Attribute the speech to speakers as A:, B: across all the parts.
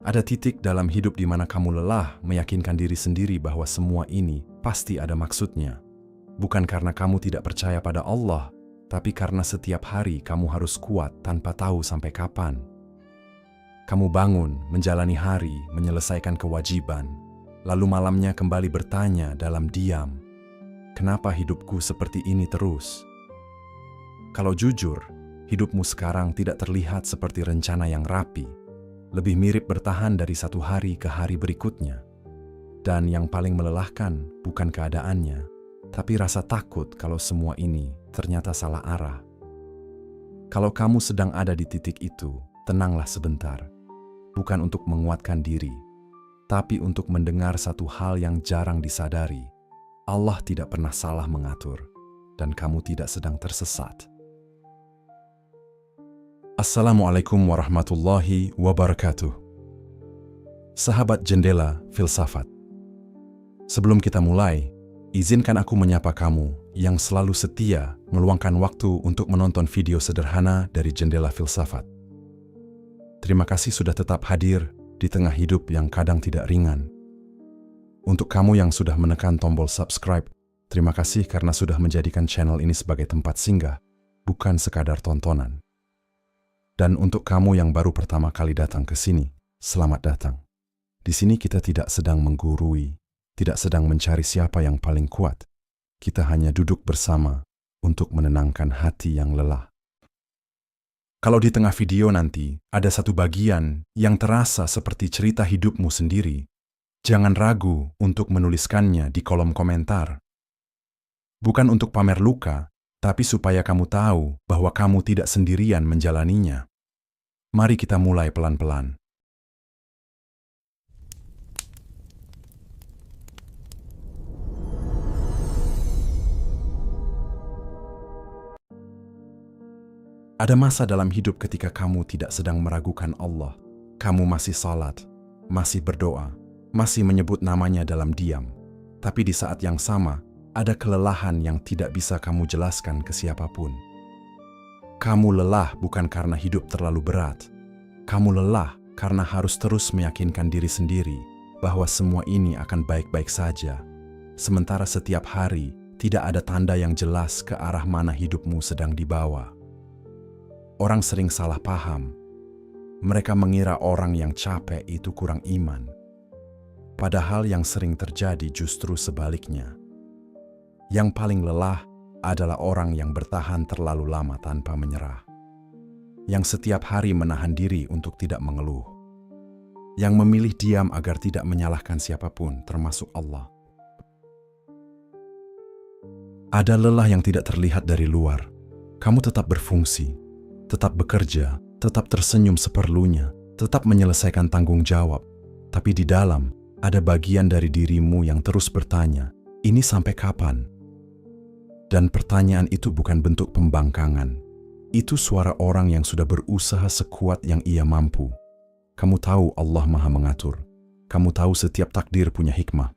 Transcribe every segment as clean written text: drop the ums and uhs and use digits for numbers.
A: Ada titik dalam hidup di mana kamu lelah meyakinkan diri sendiri bahwa semua ini pasti ada maksudnya. Bukan karena kamu tidak percaya pada Allah, tapi karena setiap hari kamu harus kuat tanpa tahu sampai kapan. Kamu bangun, menjalani hari, menyelesaikan kewajiban, lalu malamnya kembali bertanya dalam diam, kenapa hidupku seperti ini terus? Kalau jujur, hidupmu sekarang tidak terlihat seperti rencana yang rapi. Lebih mirip bertahan dari satu hari ke hari berikutnya. Dan yang paling melelahkan bukan keadaannya, tapi rasa takut kalau semua ini ternyata salah arah. Kalau kamu sedang ada di titik itu, tenanglah sebentar. Bukan untuk menguatkan diri, tapi untuk mendengar satu hal yang jarang disadari. Allah tidak pernah salah mengatur, dan kamu tidak sedang tersesat. Assalamualaikum warahmatullahi wabarakatuh. Sahabat Jendela Filsafat. Sebelum kita mulai, izinkan aku menyapa kamu yang selalu setia meluangkan waktu untuk menonton video sederhana dari Jendela Filsafat. Terima kasih sudah tetap hadir di tengah hidup yang kadang tidak ringan. Untuk kamu yang sudah menekan tombol subscribe, terima kasih karena sudah menjadikan channel ini sebagai tempat singgah, bukan sekadar tontonan. Dan untuk kamu yang baru pertama kali datang ke sini, selamat datang. Di sini kita tidak sedang menggurui, tidak sedang mencari siapa yang paling kuat. Kita hanya duduk bersama untuk menenangkan hati yang lelah. Kalau di tengah video nanti ada satu bagian yang terasa seperti cerita hidupmu sendiri, jangan ragu untuk menuliskannya di kolom komentar. Bukan untuk pamer luka, tapi supaya kamu tahu bahwa kamu tidak sendirian menjalaninya. Mari kita mulai pelan-pelan. Ada masa dalam hidup ketika kamu tidak sedang meragukan Allah. Kamu masih salat, masih berdoa, masih menyebut namanya dalam diam. Tapi di saat yang sama, ada kelelahan yang tidak bisa kamu jelaskan ke siapapun. Kamu lelah bukan karena hidup terlalu berat. Kamu lelah karena harus terus meyakinkan diri sendiri bahwa semua ini akan baik-baik saja. Sementara setiap hari tidak ada tanda yang jelas ke arah mana hidupmu sedang dibawa. Orang sering salah paham. Mereka mengira orang yang capek itu kurang iman. Padahal yang sering terjadi justru sebaliknya. Yang paling lelah adalah orang yang bertahan terlalu lama tanpa menyerah. Yang setiap hari menahan diri untuk tidak mengeluh. Yang memilih diam agar tidak menyalahkan siapapun, termasuk Allah. Ada lelah yang tidak terlihat dari luar. Kamu tetap berfungsi, tetap bekerja, tetap tersenyum seperlunya, tetap menyelesaikan tanggung jawab. Tapi di dalam, ada bagian dari dirimu yang terus bertanya, ini sampai kapan? Dan pertanyaan itu bukan bentuk pembangkangan. Itu suara orang yang sudah berusaha sekuat yang ia mampu. Kamu tahu Allah Maha Mengatur. Kamu tahu setiap takdir punya hikmah.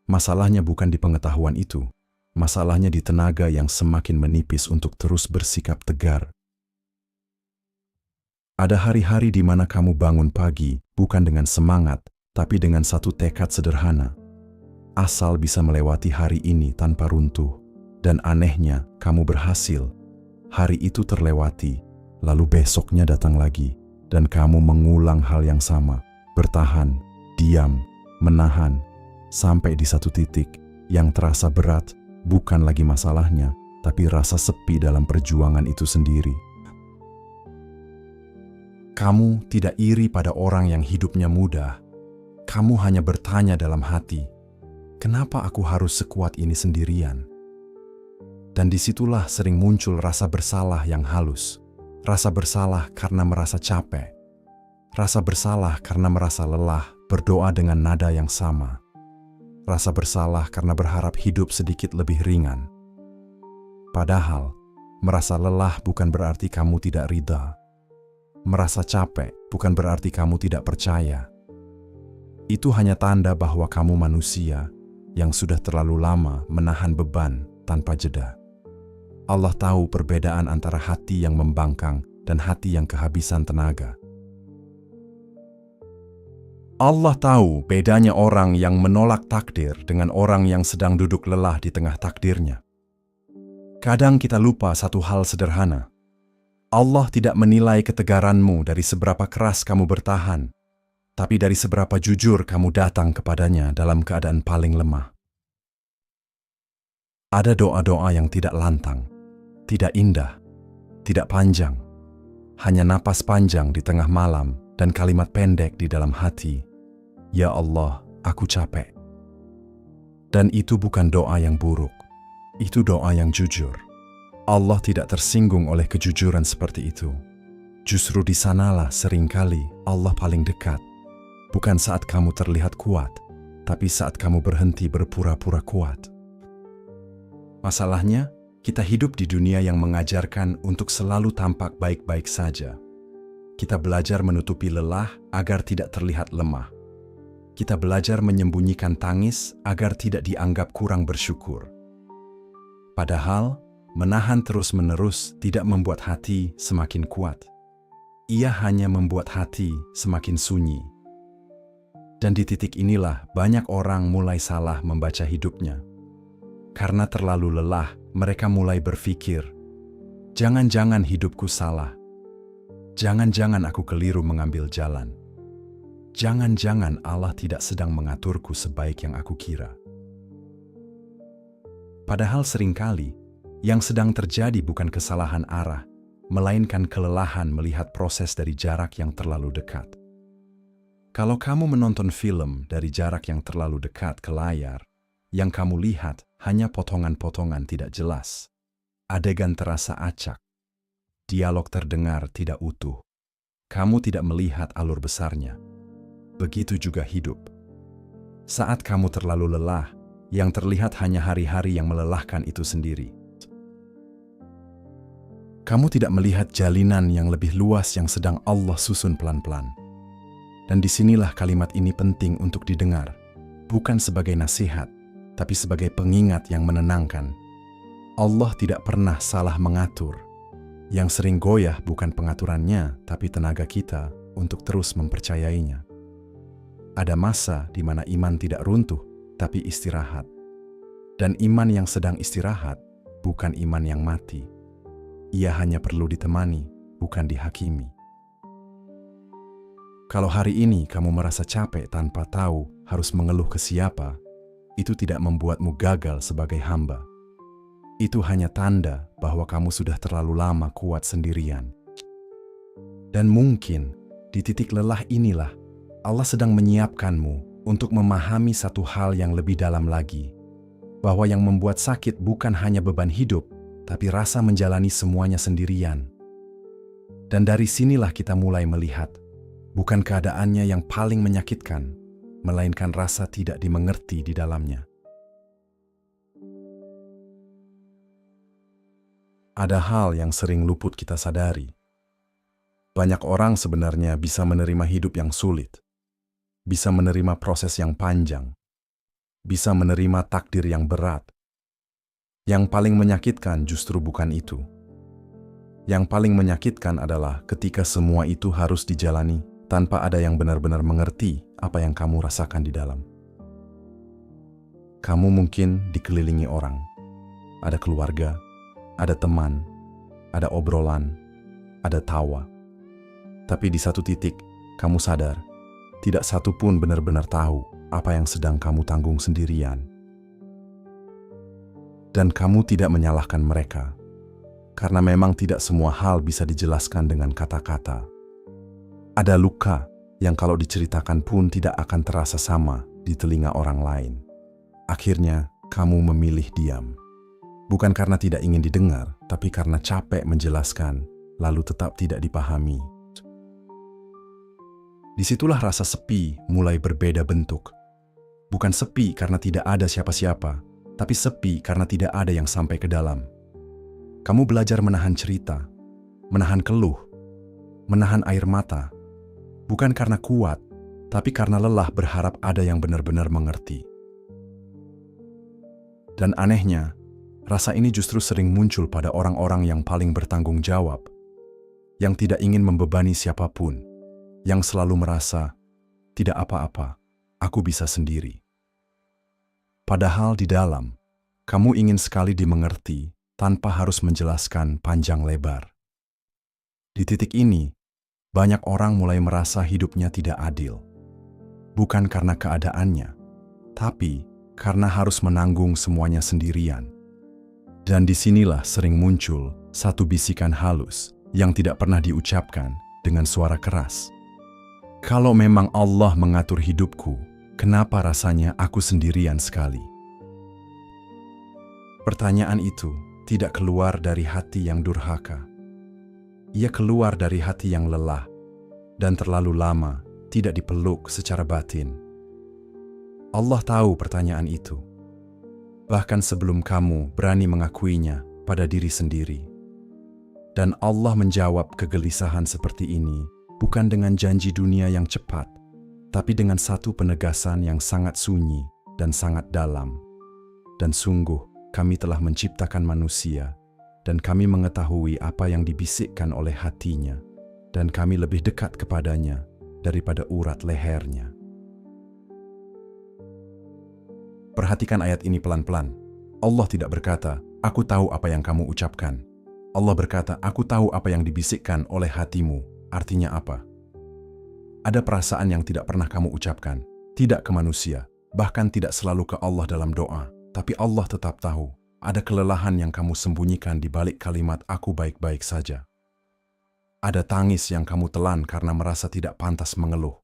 A: Masalahnya bukan di pengetahuan itu. Masalahnya di tenaga yang semakin menipis untuk terus bersikap tegar. Ada hari-hari di mana kamu bangun pagi bukan dengan semangat, tapi dengan satu tekad sederhana. Asal bisa melewati hari ini tanpa runtuh. Dan anehnya, kamu berhasil. Hari itu terlewati, lalu besoknya datang lagi. Dan kamu mengulang hal yang sama. Bertahan, diam, menahan. Sampai di satu titik yang terasa berat, bukan lagi masalahnya, tapi rasa sepi dalam perjuangan itu sendiri. Kamu tidak iri pada orang yang hidupnya mudah. Kamu hanya bertanya dalam hati, kenapa aku harus sekuat ini sendirian? Dan disitulah sering muncul rasa bersalah yang halus. Rasa bersalah karena merasa capek. Rasa bersalah karena merasa lelah berdoa dengan nada yang sama. Rasa bersalah karena berharap hidup sedikit lebih ringan. Padahal, merasa lelah bukan berarti kamu tidak ridha. Merasa capek bukan berarti kamu tidak percaya. Itu hanya tanda bahwa kamu manusia yang sudah terlalu lama menahan beban tanpa jeda. Allah tahu perbedaan antara hati yang membangkang dan hati yang kehabisan tenaga. Allah tahu bedanya orang yang menolak takdir dengan orang yang sedang duduk lelah di tengah takdirnya. Kadang kita lupa satu hal sederhana. Allah tidak menilai ketegaranmu dari seberapa keras kamu bertahan, tapi dari seberapa jujur kamu datang kepadanya dalam keadaan paling lemah. Ada doa-doa yang tidak lantang, tidak indah, tidak panjang, hanya napas panjang di tengah malam dan kalimat pendek di dalam hati. Ya Allah, aku capek. Dan itu bukan doa yang buruk, itu doa yang jujur. Allah tidak tersinggung oleh kejujuran seperti itu. Justru di sanalah seringkali Allah paling dekat. Bukan saat kamu terlihat kuat, tapi saat kamu berhenti berpura-pura kuat. Masalahnya, kita hidup di dunia yang mengajarkan untuk selalu tampak baik-baik saja. Kita belajar menutupi lelah agar tidak terlihat lemah. Kita belajar menyembunyikan tangis agar tidak dianggap kurang bersyukur. Padahal, menahan terus-menerus tidak membuat hati semakin kuat. Ia hanya membuat hati semakin sunyi. Dan di titik inilah banyak orang mulai salah membaca hidupnya. Karena terlalu lelah, mereka mulai berpikir, jangan-jangan hidupku salah. Jangan-jangan aku keliru mengambil jalan. Jangan-jangan Allah tidak sedang mengaturku sebaik yang aku kira. Padahal seringkali, yang sedang terjadi bukan kesalahan arah, melainkan kelelahan melihat proses dari jarak yang terlalu dekat. Kalau kamu menonton film dari jarak yang terlalu dekat ke layar, yang kamu lihat hanya potongan-potongan tidak jelas. Adegan terasa acak. Dialog terdengar tidak utuh. Kamu tidak melihat alur besarnya. Begitu juga hidup. Saat kamu terlalu lelah, yang terlihat hanya hari-hari yang melelahkan itu sendiri. Kamu tidak melihat jalinan yang lebih luas yang sedang Allah susun pelan-pelan. Dan disinilah kalimat ini penting untuk didengar, bukan sebagai nasihat, tapi sebagai pengingat yang menenangkan. Allah tidak pernah salah mengatur. Yang sering goyah bukan pengaturannya, tapi tenaga kita untuk terus mempercayainya. Ada masa di mana iman tidak runtuh, tapi istirahat. Dan iman yang sedang istirahat bukan iman yang mati. Ia hanya perlu ditemani, bukan dihakimi. Kalau hari ini kamu merasa capek tanpa tahu harus mengeluh ke siapa, itu tidak membuatmu gagal sebagai hamba. Itu hanya tanda bahwa kamu sudah terlalu lama kuat sendirian. Dan mungkin di titik lelah inilah Allah sedang menyiapkanmu untuk memahami satu hal yang lebih dalam lagi, bahwa yang membuat sakit bukan hanya beban hidup, tapi rasa menjalani semuanya sendirian. Dan dari sinilah kita mulai melihat, bukan keadaannya yang paling menyakitkan, melainkan rasa tidak dimengerti di dalamnya. Ada hal yang sering luput kita sadari. Banyak orang sebenarnya bisa menerima hidup yang sulit, bisa menerima proses yang panjang, bisa menerima takdir yang berat. Yang paling menyakitkan justru bukan itu. Yang paling menyakitkan adalah ketika semua itu harus dijalani tanpa ada yang benar-benar mengerti apa yang kamu rasakan di dalam. Kamu mungkin dikelilingi orang. Ada keluarga, ada teman, ada obrolan, ada tawa. Tapi di satu titik, kamu sadar, tidak satu pun benar-benar tahu apa yang sedang kamu tanggung sendirian. Dan kamu tidak menyalahkan mereka, karena memang tidak semua hal bisa dijelaskan dengan kata-kata. Ada luka yang kalau diceritakan pun tidak akan terasa sama di telinga orang lain. Akhirnya, kamu memilih diam. Bukan karena tidak ingin didengar, tapi karena capek menjelaskan, lalu tetap tidak dipahami. Disitulah rasa sepi mulai berbeda bentuk. Bukan sepi karena tidak ada siapa-siapa, tapi sepi karena tidak ada yang sampai ke dalam. Kamu belajar menahan cerita, menahan keluh, menahan air mata, bukan karena kuat, tapi karena lelah berharap ada yang benar-benar mengerti. Dan anehnya, rasa ini justru sering muncul pada orang-orang yang paling bertanggung jawab, yang tidak ingin membebani siapapun, yang selalu merasa, tidak apa-apa, aku bisa sendiri. Padahal di dalam, kamu ingin sekali dimengerti tanpa harus menjelaskan panjang lebar. Di titik ini, banyak orang mulai merasa hidupnya tidak adil. Bukan karena keadaannya, tapi karena harus menanggung semuanya sendirian. Dan disinilah sering muncul satu bisikan halus yang tidak pernah diucapkan dengan suara keras. Kalau memang Allah mengatur hidupku, kenapa rasanya aku sendirian sekali? Pertanyaan itu tidak keluar dari hati yang durhaka. Ia keluar dari hati yang lelah dan terlalu lama tidak dipeluk secara batin. Allah tahu pertanyaan itu, bahkan sebelum kamu berani mengakuinya pada diri sendiri. Dan Allah menjawab kegelisahan seperti ini bukan dengan janji dunia yang cepat, tapi dengan satu penegasan yang sangat sunyi dan sangat dalam. Dan sungguh kami telah menciptakan manusia, dan kami mengetahui apa yang dibisikkan oleh hatinya, dan kami lebih dekat kepadanya daripada urat lehernya. Perhatikan ayat ini pelan-pelan. Allah tidak berkata, "Aku tahu apa yang kamu ucapkan." Allah berkata, "Aku tahu apa yang dibisikkan oleh hatimu." Artinya apa? Ada perasaan yang tidak pernah kamu ucapkan, tidak ke manusia, bahkan tidak selalu ke Allah dalam doa, tapi Allah tetap tahu. Ada kelelahan yang kamu sembunyikan di balik kalimat "aku baik-baik saja." Ada tangis yang kamu telan karena merasa tidak pantas mengeluh.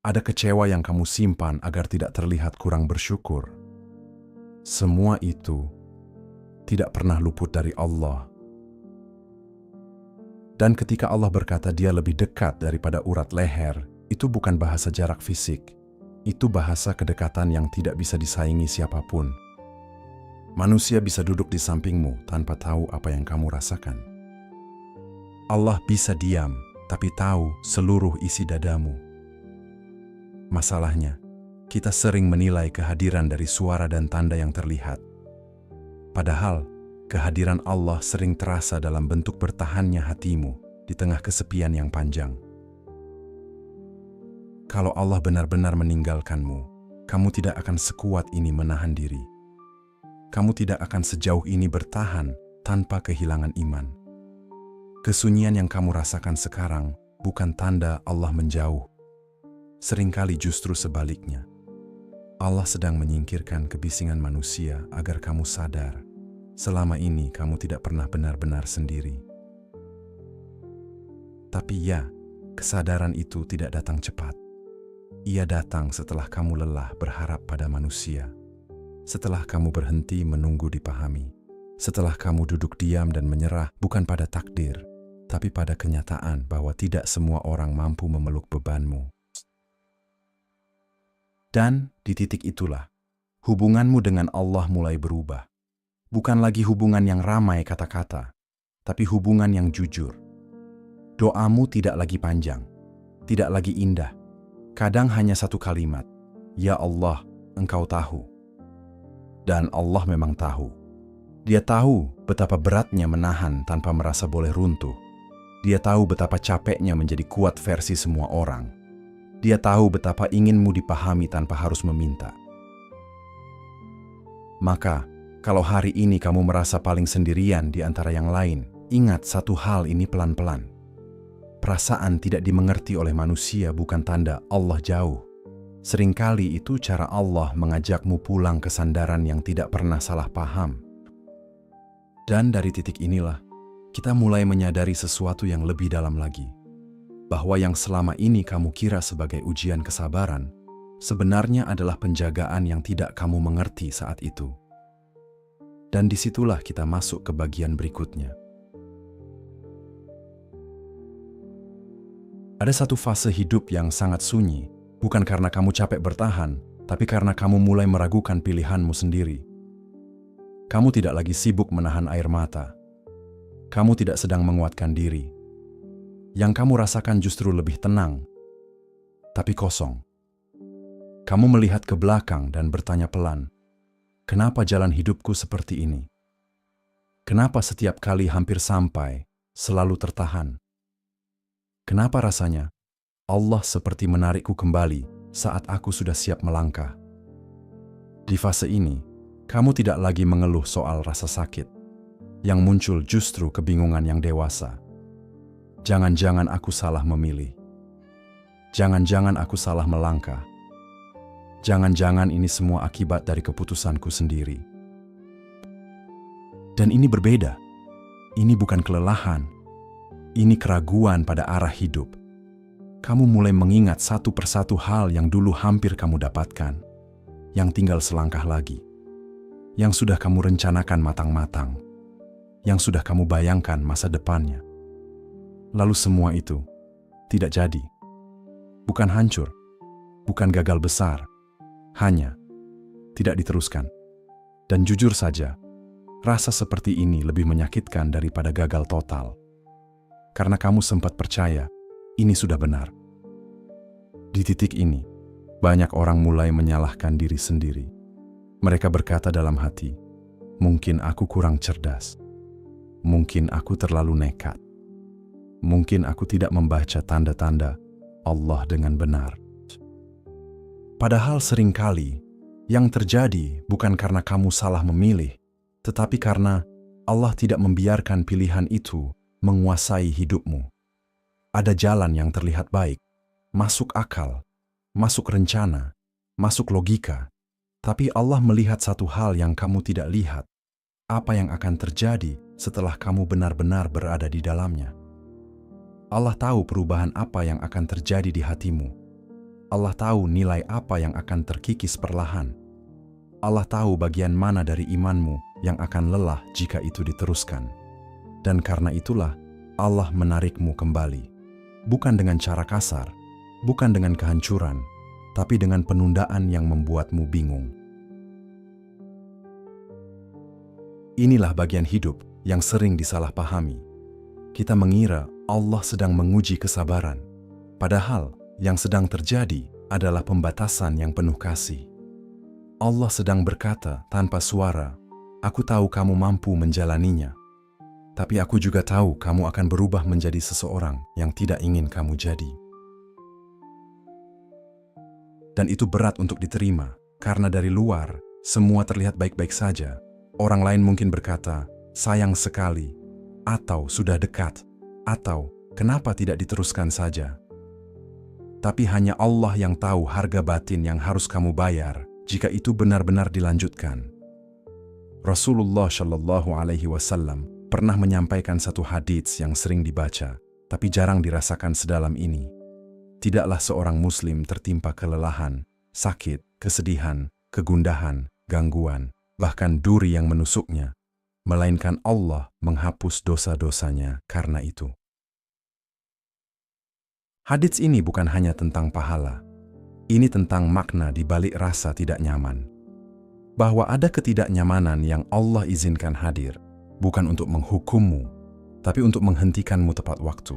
A: Ada kecewa yang kamu simpan agar tidak terlihat kurang bersyukur. Semua itu tidak pernah luput dari Allah. Dan ketika Allah berkata Dia lebih dekat daripada urat leher, itu bukan bahasa jarak fisik. Itu bahasa kedekatan yang tidak bisa disaingi siapapun. Manusia bisa duduk di sampingmu tanpa tahu apa yang kamu rasakan. Allah bisa diam, tapi tahu seluruh isi dadamu. Masalahnya, kita sering menilai kehadiran dari suara dan tanda yang terlihat. Padahal, kehadiran Allah sering terasa dalam bentuk bertahannya hatimu di tengah kesepian yang panjang. Kalau Allah benar-benar meninggalkanmu, kamu tidak akan sekuat ini menahan diri. Kamu tidak akan sejauh ini bertahan tanpa kehilangan iman. Kesunyian yang kamu rasakan sekarang bukan tanda Allah menjauh. Seringkali justru sebaliknya. Allah sedang menyingkirkan kebisingan manusia agar kamu sadar, selama ini kamu tidak pernah benar-benar sendiri. Tapi ya, kesadaran itu tidak datang cepat. Ia datang setelah kamu lelah berharap pada manusia. Setelah kamu berhenti menunggu dipahami. Setelah kamu duduk diam dan menyerah bukan pada takdir, tapi pada kenyataan bahwa tidak semua orang mampu memeluk bebanmu. Dan di titik itulah, hubunganmu dengan Allah mulai berubah. Bukan lagi hubungan yang ramai kata-kata, tapi hubungan yang jujur. Doamu tidak lagi panjang, tidak lagi indah. Kadang hanya satu kalimat, "Ya Allah, Engkau tahu." Dan Allah memang tahu. Dia tahu betapa beratnya menahan tanpa merasa boleh runtuh. Dia tahu betapa capeknya menjadi kuat versi semua orang. Dia tahu betapa inginmu dipahami tanpa harus meminta. Maka, kalau hari ini kamu merasa paling sendirian di antara yang lain, ingat satu hal ini pelan-pelan. Perasaan tidak dimengerti oleh manusia bukan tanda Allah jauh. Seringkali itu cara Allah mengajakmu pulang ke sandaran yang tidak pernah salah paham. Dan dari titik inilah, kita mulai menyadari sesuatu yang lebih dalam lagi. Bahwa yang selama ini kamu kira sebagai ujian kesabaran, sebenarnya adalah penjagaan yang tidak kamu mengerti saat itu. Dan disitulah kita masuk ke bagian berikutnya. Ada satu fase hidup yang sangat sunyi, bukan karena kamu capek bertahan, tapi karena kamu mulai meragukan pilihanmu sendiri. Kamu tidak lagi sibuk menahan air mata. Kamu tidak sedang menguatkan diri. Yang kamu rasakan justru lebih tenang, tapi kosong. Kamu melihat ke belakang dan bertanya pelan, kenapa jalan hidupku seperti ini? Kenapa setiap kali hampir sampai, selalu tertahan? Kenapa rasanya Allah seperti menarikku kembali saat aku sudah siap melangkah. Di fase ini, kamu tidak lagi mengeluh soal rasa sakit. Yang muncul justru kebingungan yang dewasa. Jangan-jangan aku salah memilih. Jangan-jangan aku salah melangkah. Jangan-jangan ini semua akibat dari keputusanku sendiri. Dan ini berbeda. Ini bukan kelelahan. Ini keraguan pada arah hidup. Kamu mulai mengingat satu persatu hal yang dulu hampir kamu dapatkan, yang tinggal selangkah lagi, yang sudah kamu rencanakan matang-matang, yang sudah kamu bayangkan masa depannya. Lalu semua itu tidak jadi. Bukan hancur, bukan gagal besar, hanya tidak diteruskan. Dan jujur saja, rasa seperti ini lebih menyakitkan daripada gagal total. Karena kamu sempat percaya, ini sudah benar. Di titik ini, banyak orang mulai menyalahkan diri sendiri. Mereka berkata dalam hati, mungkin aku kurang cerdas. Mungkin aku terlalu nekat. Mungkin aku tidak membaca tanda-tanda Allah dengan benar. Padahal seringkali, yang terjadi bukan karena kamu salah memilih, tetapi karena Allah tidak membiarkan pilihan itu menguasai hidupmu. Ada jalan yang terlihat baik, masuk akal, masuk rencana, masuk logika, tapi Allah melihat satu hal yang kamu tidak lihat, apa yang akan terjadi setelah kamu benar-benar berada di dalamnya. Allah tahu perubahan apa yang akan terjadi di hatimu. Allah tahu nilai apa yang akan terkikis perlahan. Allah tahu bagian mana dari imanmu yang akan lelah jika itu diteruskan. Dan karena itulah Allah menarikmu kembali. Bukan dengan cara kasar, bukan dengan kehancuran, tapi dengan penundaan yang membuatmu bingung. Inilah bagian hidup yang sering disalahpahami. Kita mengira Allah sedang menguji kesabaran, padahal yang sedang terjadi adalah pembatasan yang penuh kasih. Allah sedang berkata tanpa suara, aku tahu kamu mampu menjalaninya, tapi aku juga tahu kamu akan berubah menjadi seseorang yang tidak ingin kamu jadi. Dan itu berat untuk diterima, karena dari luar, semua terlihat baik-baik saja. Orang lain mungkin berkata, sayang sekali, atau sudah dekat, atau kenapa tidak diteruskan saja. Tapi hanya Allah yang tahu harga batin yang harus kamu bayar jika itu benar-benar dilanjutkan. Rasulullah Shallallahu Alaihi Wasallam pernah menyampaikan satu hadits yang sering dibaca, tapi jarang dirasakan sedalam ini. Tidaklah seorang muslim tertimpa kelelahan, sakit, kesedihan, kegundahan, gangguan, bahkan duri yang menusuknya, melainkan Allah menghapus dosa-dosanya karena itu. Hadits ini bukan hanya tentang pahala. Ini tentang makna di balik rasa tidak nyaman. Bahwa ada ketidaknyamanan yang Allah izinkan hadir, bukan untuk menghukummu, tapi untuk menghentikanmu tepat waktu.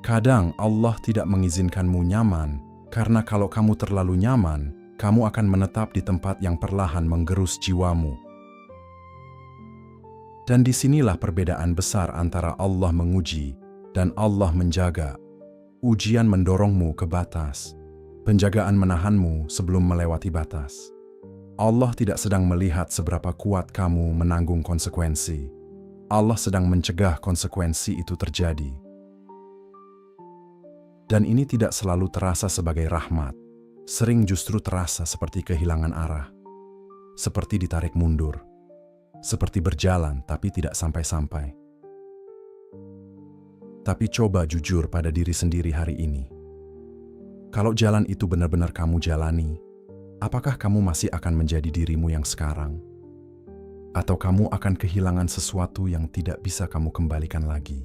A: Kadang Allah tidak mengizinkanmu nyaman, karena kalau kamu terlalu nyaman, kamu akan menetap di tempat yang perlahan menggerus jiwamu. Dan disinilah perbedaan besar antara Allah menguji dan Allah menjaga. Ujian mendorongmu ke batas. Penjagaan menahanmu sebelum melewati batas. Allah tidak sedang melihat seberapa kuat kamu menanggung konsekuensi. Allah sedang mencegah konsekuensi itu terjadi. Dan ini tidak selalu terasa sebagai rahmat. Sering justru terasa seperti kehilangan arah. Seperti ditarik mundur. Seperti berjalan tapi tidak sampai-sampai. Tapi coba jujur pada diri sendiri hari ini. Kalau jalan itu benar-benar kamu jalani, apakah kamu masih akan menjadi dirimu yang sekarang? Atau kamu akan kehilangan sesuatu yang tidak bisa kamu kembalikan lagi?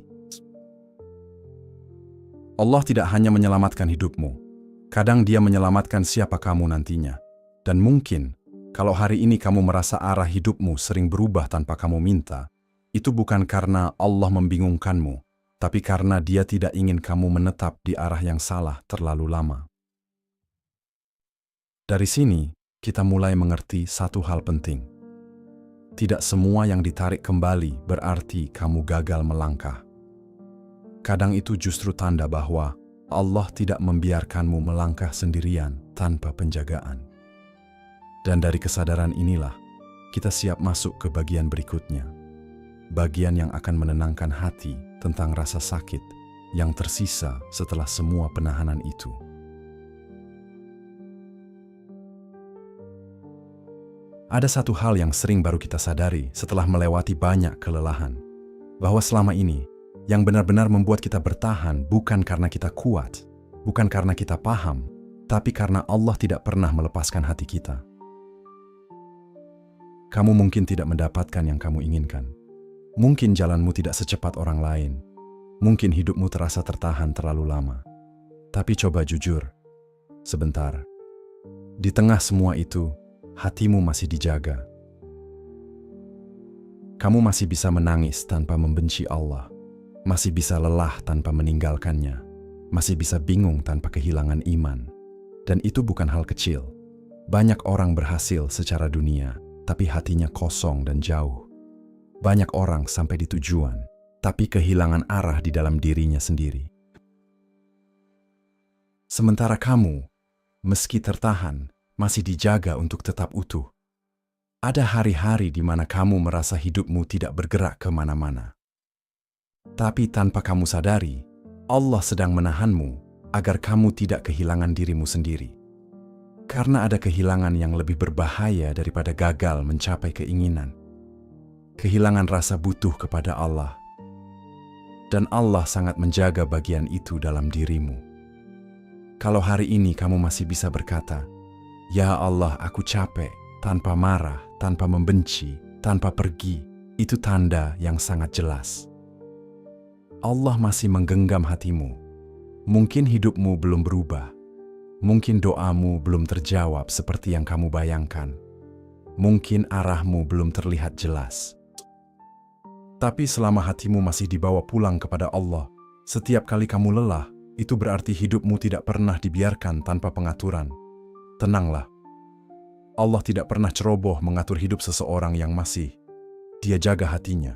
A: Allah tidak hanya menyelamatkan hidupmu, kadang Dia menyelamatkan siapa kamu nantinya. Dan mungkin, kalau hari ini kamu merasa arah hidupmu sering berubah tanpa kamu minta, itu bukan karena Allah membingungkanmu, tapi karena Dia tidak ingin kamu menetap di arah yang salah terlalu lama. Dari sini, kita mulai mengerti satu hal penting. Tidak semua yang ditarik kembali berarti kamu gagal melangkah. Kadang itu justru tanda bahwa Allah tidak membiarkanmu melangkah sendirian tanpa penjagaan. Dan dari kesadaran inilah, kita siap masuk ke bagian berikutnya. Bagian yang akan menenangkan hati tentang rasa sakit yang tersisa setelah semua penahanan itu. Ada satu hal yang sering baru kita sadari setelah melewati banyak kelelahan, bahwa selama ini yang benar-benar membuat kita bertahan bukan karena kita kuat, bukan karena kita paham, tapi karena Allah tidak pernah melepaskan hati kita. Kamu mungkin tidak mendapatkan yang kamu inginkan. Mungkin jalanmu tidak secepat orang lain. Mungkin hidupmu terasa tertahan terlalu lama. Tapi coba jujur, sebentar. Di tengah semua itu, hatimu masih dijaga. Kamu masih bisa menangis tanpa membenci Allah. Masih bisa lelah tanpa meninggalkannya. Masih bisa bingung tanpa kehilangan iman. Dan itu bukan hal kecil. Banyak orang berhasil secara dunia, tapi hatinya kosong dan jauh. Banyak orang sampai di tujuan, tapi kehilangan arah di dalam dirinya sendiri. Sementara kamu, meski tertahan, masih dijaga untuk tetap utuh. Ada hari-hari di mana kamu merasa hidupmu tidak bergerak kemana-mana. Tapi tanpa kamu sadari, Allah sedang menahanmu agar kamu tidak kehilangan dirimu sendiri. Karena ada kehilangan yang lebih berbahaya daripada gagal mencapai keinginan. Kehilangan rasa butuh kepada Allah. Dan Allah sangat menjaga bagian itu dalam dirimu. Kalau hari ini kamu masih bisa berkata, "Ya Allah, aku capek," tanpa marah, tanpa membenci, tanpa pergi, itu tanda yang sangat jelas. Allah masih menggenggam hatimu. Mungkin hidupmu belum berubah. Mungkin doamu belum terjawab seperti yang kamu bayangkan. Mungkin arahmu belum terlihat jelas. Tapi selama hatimu masih dibawa pulang kepada Allah, setiap kali kamu lelah, itu berarti hidupmu tidak pernah dibiarkan tanpa pengaturan. Tenanglah. Allah tidak pernah ceroboh mengatur hidup seseorang yang masih Dia jaga hatinya.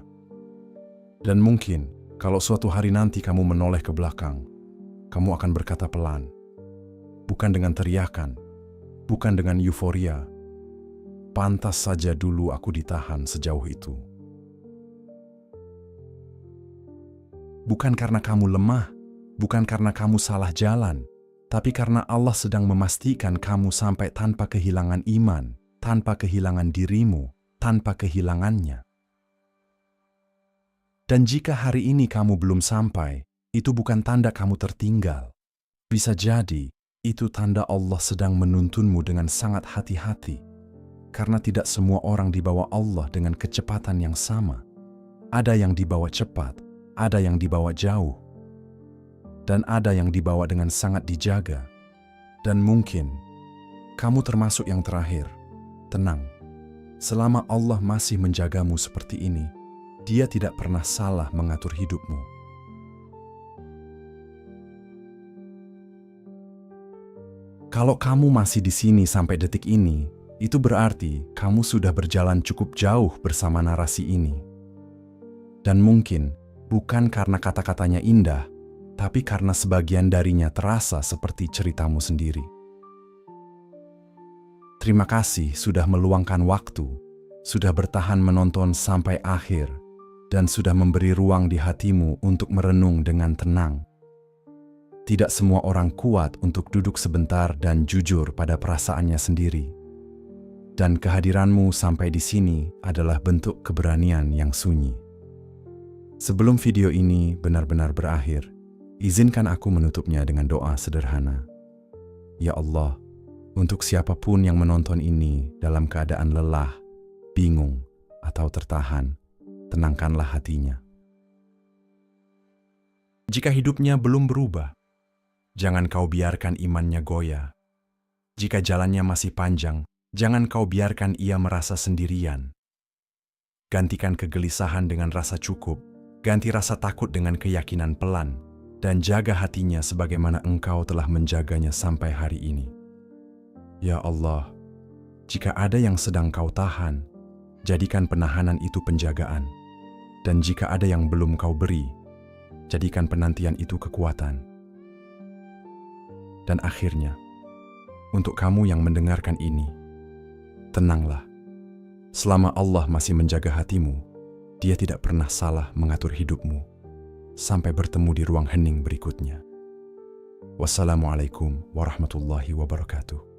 A: Dan mungkin, kalau suatu hari nanti kamu menoleh ke belakang, kamu akan berkata pelan. Bukan dengan teriakan, bukan dengan euforia. Pantas saja dulu aku ditahan sejauh itu. Bukan karena kamu lemah, bukan karena kamu salah jalan, tapi karena Allah sedang memastikan kamu sampai tanpa kehilangan iman, tanpa kehilangan dirimu, tanpa kehilangannya. Dan jika hari ini kamu belum sampai, itu bukan tanda kamu tertinggal. Bisa jadi, itu tanda Allah sedang menuntunmu dengan sangat hati-hati. Karena tidak semua orang dibawa Allah dengan kecepatan yang sama. Ada yang dibawa cepat, ada yang dibawa jauh, dan ada yang dibawa dengan sangat dijaga. Dan mungkin, kamu termasuk yang terakhir. Tenang, selama Allah masih menjagamu seperti ini, Dia tidak pernah salah mengatur hidupmu. Kalau kamu masih di sini sampai detik ini, itu berarti kamu sudah berjalan cukup jauh bersama narasi ini. Dan mungkin, bukan karena kata-katanya indah, tapi karena sebagian darinya terasa seperti ceritamu sendiri. Terima kasih sudah meluangkan waktu, sudah bertahan menonton sampai akhir, dan sudah memberi ruang di hatimu untuk merenung dengan tenang. Tidak semua orang kuat untuk duduk sebentar dan jujur pada perasaannya sendiri. Dan kehadiranmu sampai di sini adalah bentuk keberanian yang sunyi. Sebelum video ini benar-benar berakhir, izinkan aku menutupnya dengan doa sederhana. Ya Allah, untuk siapapun yang menonton ini dalam keadaan lelah, bingung, atau tertahan, tenangkanlah hatinya. Jika hidupnya belum berubah, jangan kau biarkan imannya goyah. Jika jalannya masih panjang, jangan kau biarkan ia merasa sendirian. Gantikan kegelisahan dengan rasa cukup, ganti rasa takut dengan keyakinan pelan, dan jaga hatinya sebagaimana Engkau telah menjaganya sampai hari ini. Ya Allah, jika ada yang sedang Kau tahan, jadikan penahanan itu penjagaan. Dan jika ada yang belum Kau beri, jadikan penantian itu kekuatan. Dan akhirnya, untuk kamu yang mendengarkan ini, tenanglah. Selama Allah masih menjaga hatimu, Dia tidak pernah salah mengatur hidupmu. Sampai bertemu di ruang hening berikutnya. Wassalamualaikum warahmatullahi wabarakatuh.